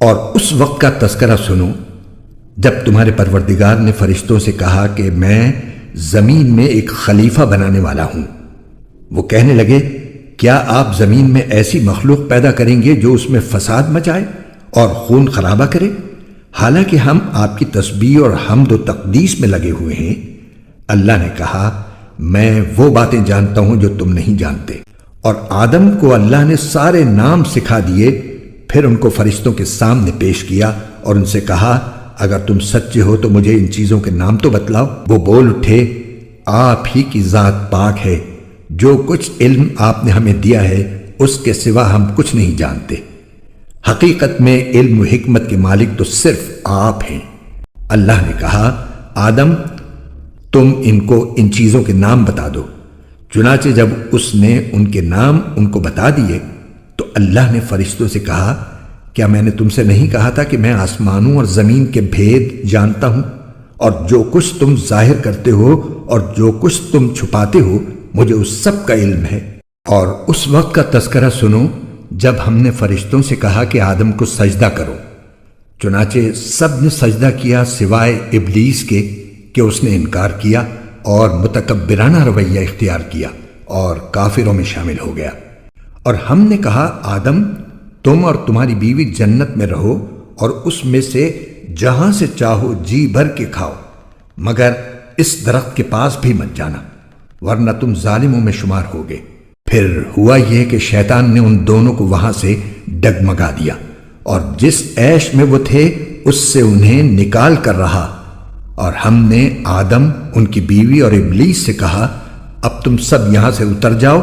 اور اس وقت کا تذکرہ سنو جب تمہارے پروردگار نے فرشتوں سے کہا کہ میں زمین میں ایک خلیفہ بنانے والا ہوں۔ وہ کہنے لگے کیا آپ زمین میں ایسی مخلوق پیدا کریں گے جو اس میں فساد مچائے اور خون خرابہ کرے؟ حالانکہ ہم آپ کی تسبیح اور حمد و تقدیس میں لگے ہوئے ہیں۔ اللہ نے کہا میں وہ باتیں جانتا ہوں جو تم نہیں جانتے۔ اور آدم کو اللہ نے سارے نام سکھا دیے، پھر ان کو فرشتوں کے سامنے پیش کیا اور ان سے کہا اگر تم سچے ہو تو مجھے ان چیزوں کے نام تو بتلاؤ۔ وہ بول اٹھے آپ ہی کی ذات پاک ہے، جو کچھ علم آپ نے ہمیں دیا ہے اس کے سوا ہم کچھ نہیں جانتے۔ حقیقت میں علم و حکمت کے مالک تو صرف آپ ہیں۔ اللہ نے کہا آدم تم ان کو ان چیزوں کے نام بتا دو۔ چنانچہ جب اس نے ان کے نام ان کو بتا دیے تو اللہ نے فرشتوں سے کہا کیا میں نے تم سے نہیں کہا تھا کہ میں آسمانوں اور زمین کے بھید جانتا ہوں، اور جو کچھ تم ظاہر کرتے ہو اور جو کچھ تم چھپاتے ہو مجھے اس سب کا علم ہے۔ اور اس وقت کا تذکرہ سنو جب ہم نے فرشتوں سے کہا کہ آدم کو سجدہ کرو، چنانچہ سب نے سجدہ کیا سوائے ابلیس کے کہ اس نے انکار کیا اور متکبرانہ رویہ اختیار کیا اور کافروں میں شامل ہو گیا۔ اور ہم نے کہا آدم تم اور تمہاری بیوی جنت میں رہو اور اس میں سے جہاں سے چاہو جی بھر کے کھاؤ، مگر اس درخت کے پاس بھی مت جانا ورنہ تم ظالموں میں شمار ہوگے۔ پھر ہوا یہ کہ شیطان نے ان دونوں کو وہاں سے ڈگمگا دیا اور جس عیش میں وہ تھے اس سے انہیں نکال کر رہا، اور ہم نے آدم ان کی بیوی اور ابلیس سے کہا اب تم سب یہاں سے اتر جاؤ،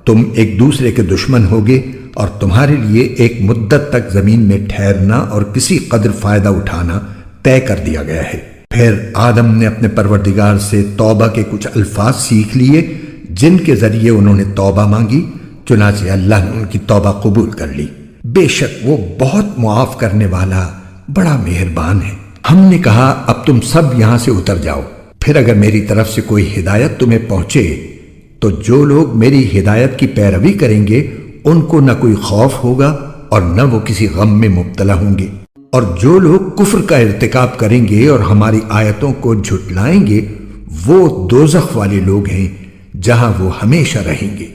تم ایک دوسرے کے دشمن ہوگے اور تمہارے لیے ایک مدت تک زمین میں ٹھہرنا اور کسی قدر فائدہ اٹھانا طے کر دیا گیا ہے۔ پھر آدم نے اپنے پروردگار سے توبہ کے کچھ الفاظ سیکھ لیے جن کے ذریعے انہوں نے توبہ مانگی، چنانچہ اللہ نے ان کی توبہ قبول کر لی۔ بے شک وہ بہت معاف کرنے والا بڑا مہربان ہے۔ ہم نے کہا اب تم سب یہاں سے اتر جاؤ، پھر اگر میری طرف سے کوئی ہدایت تمہیں پہنچے تو جو لوگ میری ہدایت کی پیروی کریں گے ان کو نہ کوئی خوف ہوگا اور نہ وہ کسی غم میں مبتلا ہوں گے، اور جو لوگ کفر کا ارتکاب کریں گے اور ہماری آیتوں کو جھٹلائیں گے وہ دوزخ والے لوگ ہیں جہاں وہ ہمیشہ رہیں گے۔